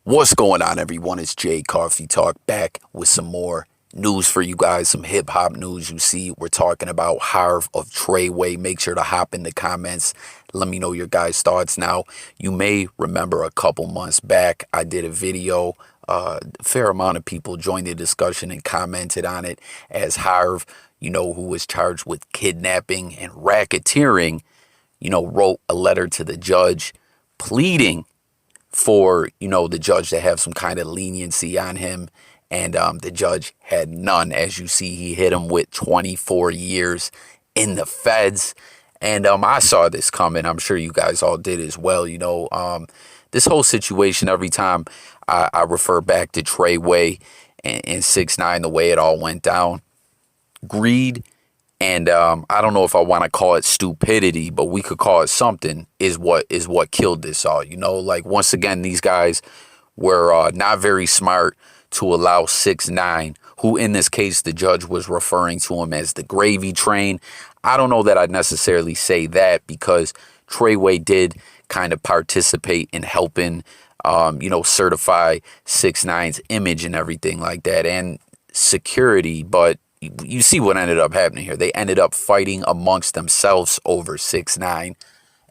What's going on, everyone? It's Jay Coffee Talk back with some more news for you guys, some hip hop news. You see, we're talking about Harv of Treyway. Make sure to hop in the comments. Let me know your guys' thoughts. Now, you may remember a couple months back, I did a video. A fair amount of people joined the discussion and commented on it as Harv, who was charged with kidnapping and racketeering, wrote a letter to the judge pleading for, the judge to have some kind of leniency on him. And the judge had none. As you see, he hit him with 24 years in the feds. And I saw this coming. I'm sure you guys all did as well. This whole situation, every time I refer back to Treyway and 6ix9ine, the way it all went down, greed, and I don't know if I want to call it stupidity, but we could call it something, is what killed this all. Like, once again, these guys were not very smart to allow 6ix9ine, who in this case the judge was referring to him as the gravy train. I don't know that I'd necessarily say that, because Treyway did kind of participate in helping, certify 6ix9ine's image and everything like that, and security. But you see what ended up happening here. They ended up fighting amongst themselves over 6ix9ine,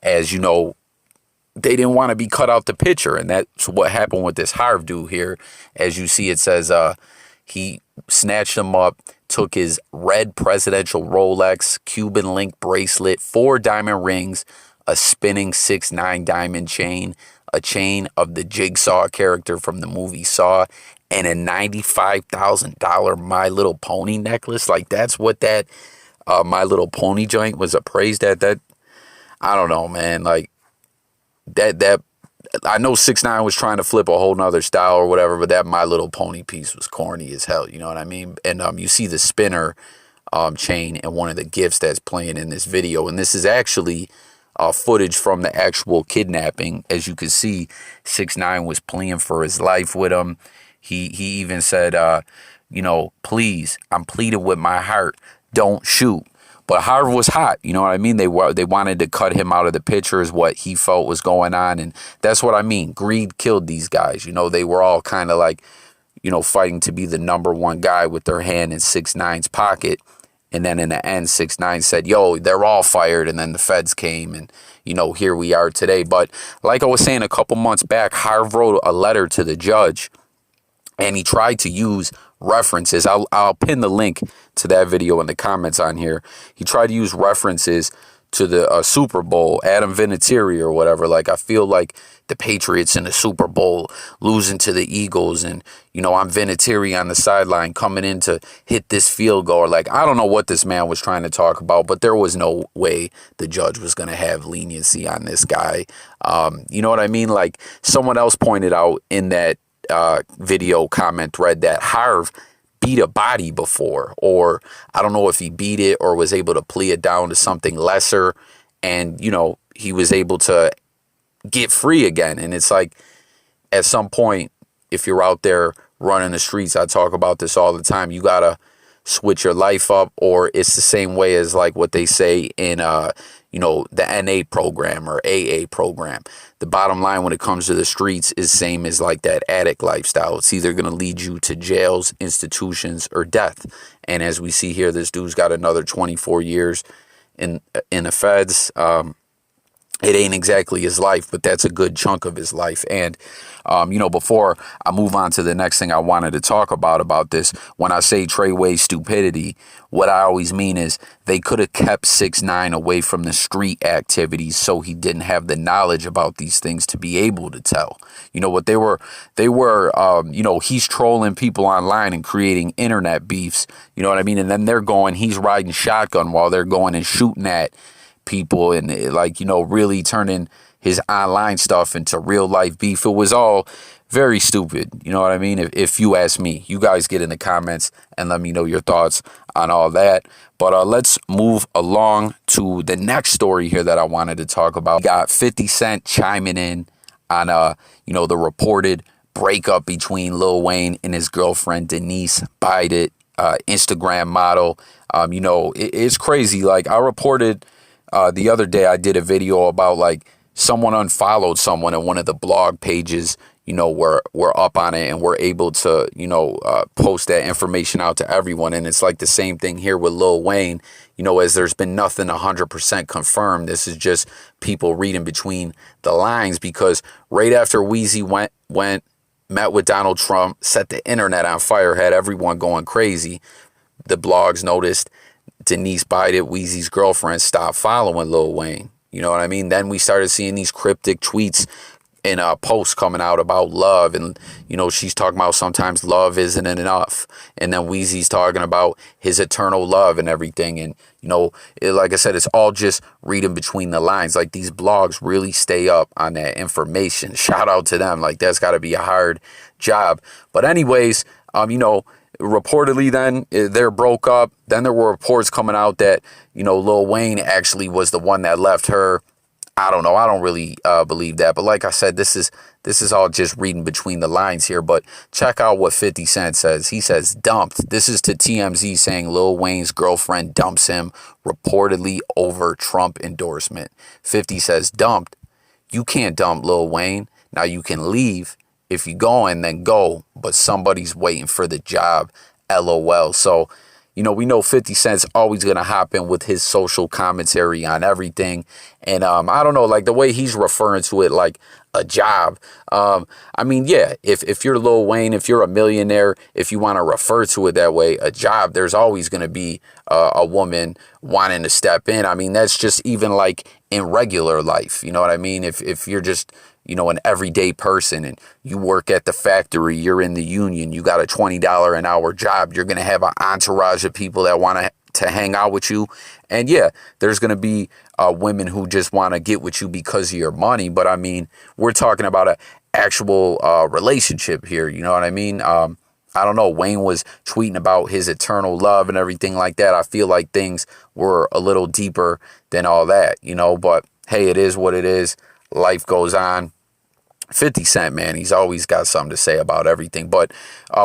as they didn't want to be cut out the picture. And that's what happened with this Harv dude here. As you see, it says he snatched him up, took his red presidential Rolex, Cuban link bracelet, 4 diamond rings, a spinning 6ix9ine diamond chain, a chain of the Jigsaw character from the movie Saw, and a $95,000 My Little Pony necklace. Like, that's what that My Little Pony joint was appraised at. That, I don't know, man. Like, that I know 6ix9ine was trying to flip a whole nother style or whatever, but that My Little Pony piece was corny as hell. You know what I mean? And you see the spinner chain and one of the gifts that's playing in this video. And this is actually footage from the actual kidnapping. As you can see, 6ix9ine was pleading for his life with him. He even said, please, I'm pleading with my heart, don't shoot. But Harv was hot, you know what I mean? They wanted to cut him out of the picture, is what he felt was going on. And that's what I mean. Greed killed these guys. They were all kind of like, fighting to be the number one guy with their hand in 6ix9ine's pocket. And then in the end, 6ix9ine said, yo, they're all fired. And then the feds came, and, here we are today. But like I was saying a couple months back, Harv wrote a letter to the judge, and he tried to use references. I'll pin the link to that video in the comments on here. He tried to use references to the Super Bowl, Adam Vinatieri or whatever. Like, I feel like the Patriots in the Super Bowl losing to the Eagles, and, I'm Vinatieri on the sideline coming in to hit this field goal. Like, I don't know what this man was trying to talk about, but there was no way the judge was going to have leniency on this guy. You know what I mean? Like, someone else pointed out in that video comment thread that Harv beat a body before, or I don't know if he beat it or was able to plea it down to something lesser, and he was able to get free again. And it's like, at some point, if you're out there running the streets, I talk about this all the time, you gotta switch your life up, or it's the same way as like what they say in the NA program or AA program. The bottom line when it comes to the streets is same as like that addict lifestyle. It's either going to lead you to jails, institutions, or death. And as we see here, this dude's got another 24 years in the feds. It ain't exactly his life, but that's a good chunk of his life. And, before I move on to the next thing I wanted to talk about this, when I say Treyway stupidity, what I always mean is they could have kept 6ix9ine away from the street activities so he didn't have the knowledge about these things to be able to tell. What they were, he's trolling people online and creating internet beefs, you know what I mean? And then he's riding shotgun while they're going and shooting at people, and really turning his online stuff into real life beef. It was all very stupid, you know what I mean? If you ask me, you guys get in the comments and let me know your thoughts on all that. But let's move along to the next story here that I wanted to talk about. We got 50 Cent chiming in on the reported breakup between Lil Wayne and his girlfriend Denise Bidett, Instagram model. It's crazy. Like, I reported the other day, I did a video about like someone unfollowed someone in one of the blog pages, we're up on it and we're able to, post that information out to everyone. And it's like the same thing here with Lil Wayne, as there's been nothing 100% confirmed. This is just people reading between the lines, because right after Weezy met with Donald Trump, set the internet on fire, had everyone going crazy. The blogs noticed Denise Biden, Weezy's girlfriend, stopped following Lil Wayne. You know what I mean? Then we started seeing these cryptic tweets and posts coming out about love. And, she's talking about sometimes love isn't enough. And then Weezy's talking about his eternal love and everything. And, like I said, it's all just reading between the lines. Like, these blogs really stay up on that information. Shout out to them. Like, that's got to be a hard job. But anyways, reportedly then they're broke up. Then there were reports coming out that, Lil Wayne actually was the one that left her. I don't know. I don't really believe that. But like I said, this is all just reading between the lines here. But check out what 50 Cent says. He says, dumped. This is to TMZ saying Lil Wayne's girlfriend dumps him reportedly over Trump endorsement. 50 says, dumped. You can't dump Lil Wayne. Now you can leave. If you going, then go. But somebody's waiting for the job. LOL. So, we know 50 Cent's always going to hop in with his social commentary on everything. And I don't know, like the way he's referring to it like a job. Yeah, if you're Lil Wayne, if you're a millionaire, if you want to refer to it that way, a job, there's always going to be a woman wanting to step in. I mean, that's just even like in regular life. You know what I mean? If you're just, an everyday person and you work at the factory, you're in the union, you got a $20 an hour job, you're going to have an entourage of people that want to hang out with you. And yeah, there's going to be women who just want to get with you because of your money. But I mean, we're talking about an actual relationship here. You know what I mean? I don't know. Wayne was tweeting about his eternal love and everything like that. I feel like things were a little deeper than all that, but hey, it is what it is. Life goes on. 50 Cent, man, he's always got something to say about everything. But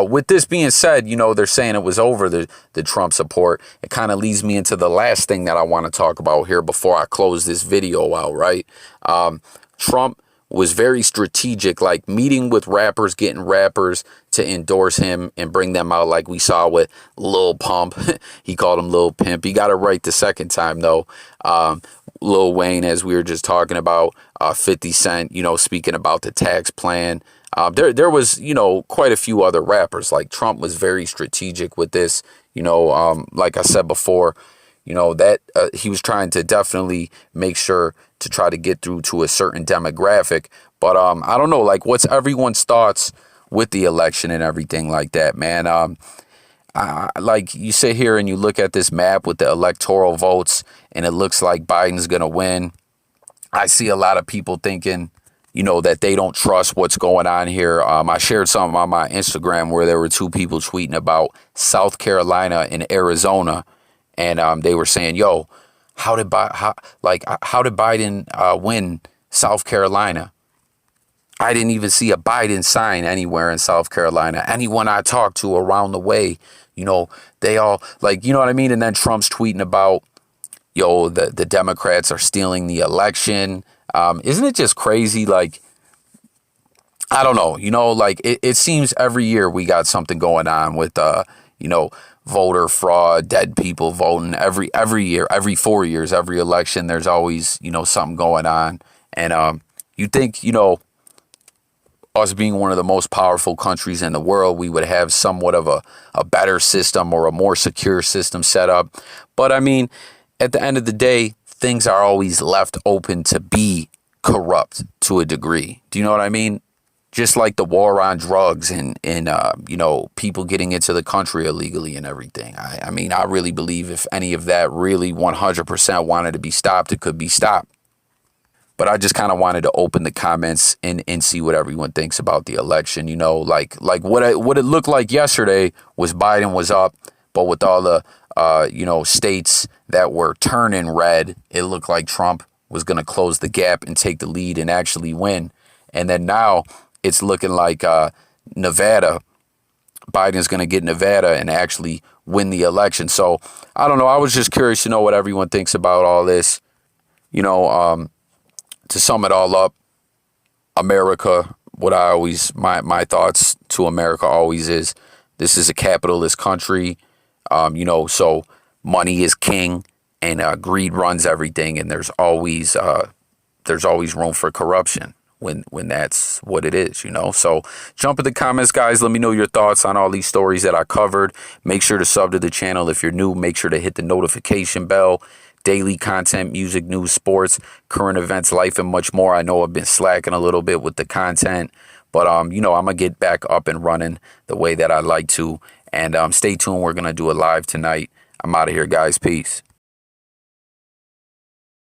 with this being said, they're saying it was over, the Trump support. It kind of leads me into the last thing that I want to talk about here before I close this video out, right? Trump was very strategic, like meeting with rappers, getting rappers to endorse him and bring them out, like we saw with Lil Pump. He called him Lil Pimp. He got it right the second time, though. Lil Wayne, as we were just talking about, 50 Cent, speaking about the tax plan. There was, quite a few other rappers. Like, Trump was very strategic with this, like I said before, that he was trying to definitely make sure to try to get through to a certain demographic. But I don't know, like, what's everyone's thoughts with the election and everything like that, man? Like, you sit here and you look at this map with the electoral votes and it looks like Biden's going to win. I see a lot of people thinking, that they don't trust what's going on here. I shared something on my Instagram where there were two people tweeting about South Carolina and Arizona. And they were saying, yo, how did Biden win South Carolina? I didn't even see a Biden sign anywhere in South Carolina. Anyone I talked to around the way, they all, like, you know what I mean? And then Trump's tweeting about, yo, the Democrats are stealing the election. Isn't it just crazy? Like, I don't know, like it seems every year we got something going on with, voter fraud, dead people voting every year, every 4 years, every election. There's always, something going on. And you think, us being one of the most powerful countries in the world, we would have somewhat of a better system or a more secure system set up. But I mean, at the end of the day, things are always left open to be corrupt to a degree. Do you know what I mean? Just like the war on drugs and people getting into the country illegally and everything. I mean, I really believe if any of that really 100% wanted to be stopped, it could be stopped. But I just kind of wanted to open the comments and see what everyone thinks about the election. Like what it looked like yesterday was Biden was up, but with all the states that were turning red, it looked like Trump was going to close the gap and take the lead and actually win. And then now it's looking like Nevada, Biden's going to get Nevada and actually win the election. So I don't know. I was just curious to know what everyone thinks about all this. To sum it all up, America, what I always, my thoughts to America always is, this is a capitalist country, you know, so money is king, and greed runs everything, and there's always room for corruption when that's what it is, you know. So jump in the comments, guys. Let me know your thoughts on all these stories that I covered. Make sure to sub to the channel if you're new. Make sure to hit the notification bell. Daily content, music, news, sports, current events, life, and much more. I know I've been slacking a little bit with the content, but you know, I'm gonna get back up and running the way that I like to. And stay tuned. We're gonna do a live tonight. I'm out of here, guys. Peace.